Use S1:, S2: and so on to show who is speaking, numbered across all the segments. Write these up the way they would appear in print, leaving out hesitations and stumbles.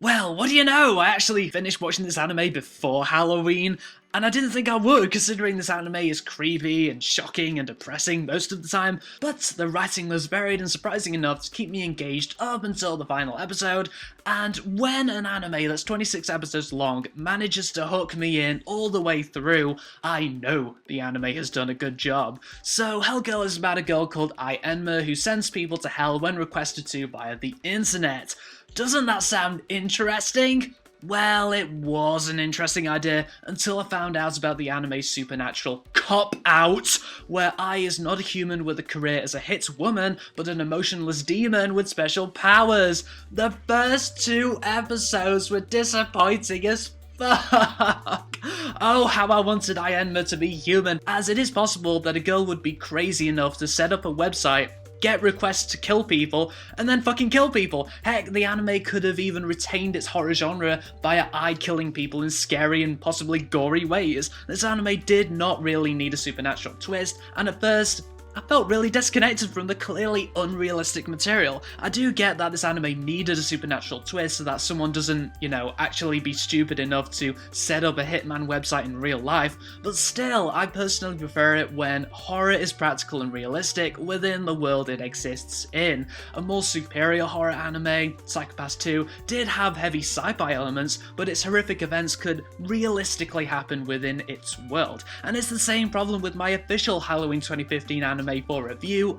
S1: Well, what do you know? I actually finished watching this anime before Halloween, and I didn't think I would, considering this anime is creepy and shocking and depressing most of the time, but the writing was varied and surprising enough to keep me engaged up until the final episode, and when an anime that's 26 episodes long manages to hook me in all the way through, I know the anime has done a good job. So Hellgirl is about a girl called Enma who sends people to hell when requested to via the internet. Doesn't that sound interesting? Well, it was an interesting idea until I found out about the anime's supernatural cop-out, where Ai is not a human with a career as a hit woman, but an emotionless demon with special powers. The first 2 episodes were disappointing as fuck. Oh, how I wanted Enma to be human, as it is possible that a girl would be crazy enough to set up a website, get requests to kill people, and then fucking kill people. Heck, the anime could have even retained its horror genre via Ai killing people in scary and possibly gory ways. This anime did not really need a supernatural twist, and at first, I felt really disconnected from the clearly unrealistic material. I do get that this anime needed a supernatural twist so that someone doesn't, actually be stupid enough to set up a hitman website in real life, but still, I personally prefer it when horror is practical and realistic within the world it exists in. A more superior horror anime, Psychopass 2, did have heavy sci-fi elements, but its horrific events could realistically happen within its world. And it's the same problem with my official Halloween 2015 anime for review,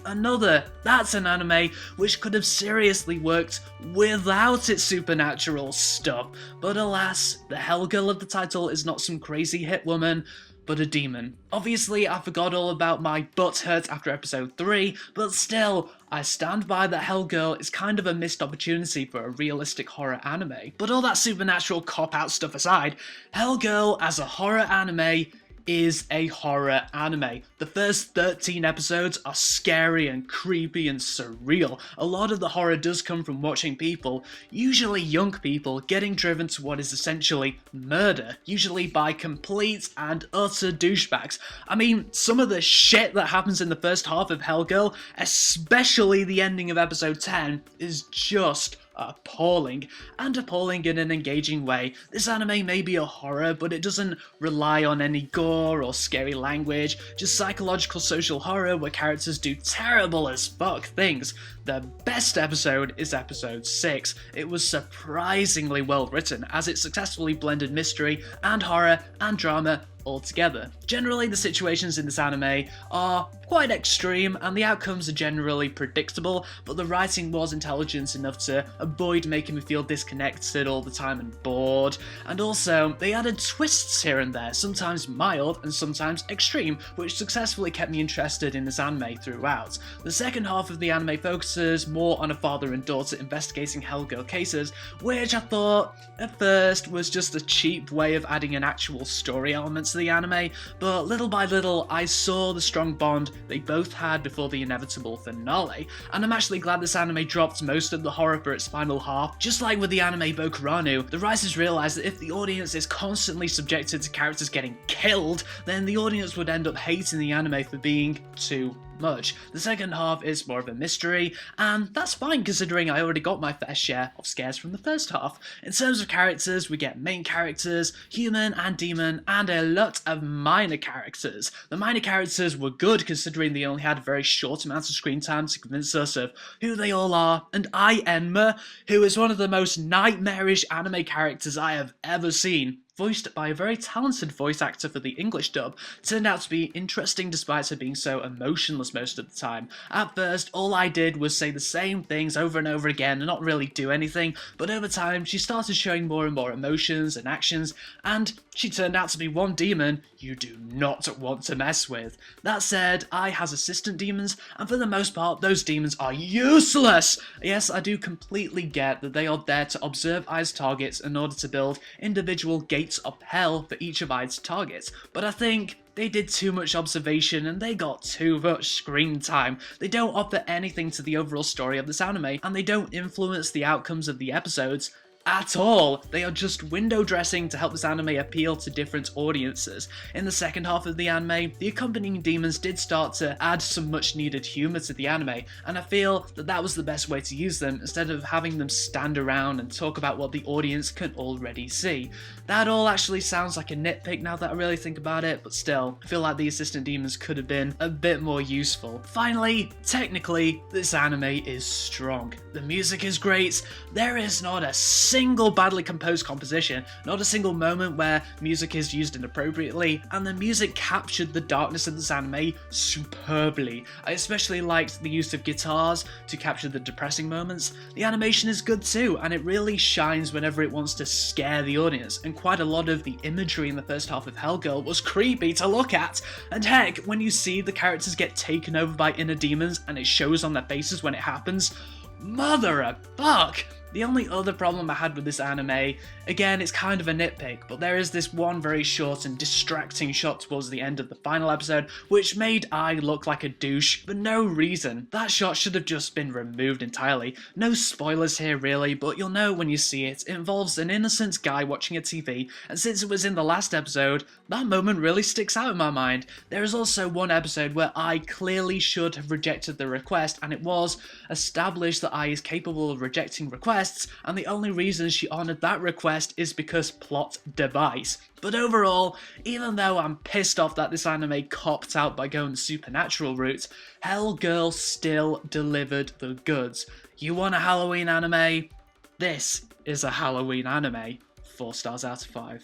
S1: That's an anime which could have seriously worked without its supernatural stuff, but alas, the Hellgirl of the title is not some crazy hit woman, but a demon. Obviously, I forgot all about my butt hurt after episode 3, but still, I stand by that Hellgirl is kind of a missed opportunity for a realistic horror anime. But all that supernatural cop-out stuff aside, Hellgirl as a horror anime is a horror anime. The first 13 episodes are scary and creepy and surreal. A lot of the horror does come from watching people, usually young people, getting driven to what is essentially murder, usually by complete and utter douchebags. I mean, some of the shit that happens in the first half of Hellgirl, especially the ending of episode 10, is just appalling, and appalling in an engaging way. This anime may be a horror, but it doesn't rely on any gore or scary language, just psychological social horror where characters do terrible as fuck things. The best episode is episode 6. It was surprisingly well written, as it successfully blended mystery and horror and drama altogether. Generally, the situations in this anime are quite extreme and the outcomes are generally predictable, but the writing was intelligent enough to avoid making me feel disconnected all the time and bored, and also they added twists here and there, sometimes mild and sometimes extreme, which successfully kept me interested in this anime throughout. The second half of the anime focuses more on a father and daughter investigating Hellgirl cases, which I thought at first was just a cheap way of adding an actual story element to the anime, but little by little I saw the strong bond they both had before the inevitable finale, and I'm actually glad this anime dropped most of the horror for its final half. Just like with the anime Bokuranu, the writers realised that if the audience is constantly subjected to characters getting killed, then the audience would end up hating the anime for being too much. The second half is more of a mystery, and that's fine considering I already got my fair share of scares from the first half. In terms of characters, we get main characters, human and demon, and a lot of minor characters. The minor characters were good considering they only had a very short amount of screen time to convince us of who they all are, and Enma, who is one of the most nightmarish anime characters I have ever seen, voiced by a very talented voice actor for the English dub, turned out to be interesting despite her being so emotionless most of the time. At first, all I did was say the same things over and over again and not really do anything, but over time she started showing more and more emotions and actions, and she turned out to be one demon you do not want to mess with. That said, Ai has assistant demons, and for the most part, those demons are useless! Yes, I do completely get that they are there to observe Ai's targets in order to build individual gates of hell for each of Ai's targets, but I think they did too much observation and they got too much screen time. They don't offer anything to the overall story of this anime, and they don't influence the outcomes of the episodes at all. They are just window dressing to help this anime appeal to different audiences. In the second half of the anime, the accompanying demons did start to add some much needed humour to the anime, and I feel that that was the best way to use them instead of having them stand around and talk about what the audience can already see. That all actually sounds like a nitpick now that I really think about it, but still, I feel like the assistant demons could have been a bit more useful. Finally, technically, this anime is strong. The music is great, there is not a single badly composed composition, not a single moment where music is used inappropriately, and the music captured the darkness of this anime superbly. I especially liked the use of guitars to capture the depressing moments. The animation is good too, and it really shines whenever it wants to scare the audience, and quite a lot of the imagery in the first half of Hellgirl was creepy to look at. And heck, when you see the characters get taken over by inner demons and it shows on their faces when it happens, mother of fuck! The only other problem I had with this anime, again it's kind of a nitpick, but there is this one very short and distracting shot towards the end of the final episode which made I look like a douche for no reason. That shot should have just been removed entirely. No spoilers here really, but you'll know when you see it. It involves an innocent guy watching a TV, and since it was in the last episode, that moment really sticks out in my mind. There is also one episode where I clearly should have rejected the request, and it was established that I is capable of rejecting requests, and the only reason she honoured that request is because plot device. But overall, even though I'm pissed off that this anime copped out by going the supernatural route, Hellgirl still delivered the goods. You want a Halloween anime? This is a Halloween anime. 4 stars out of 5.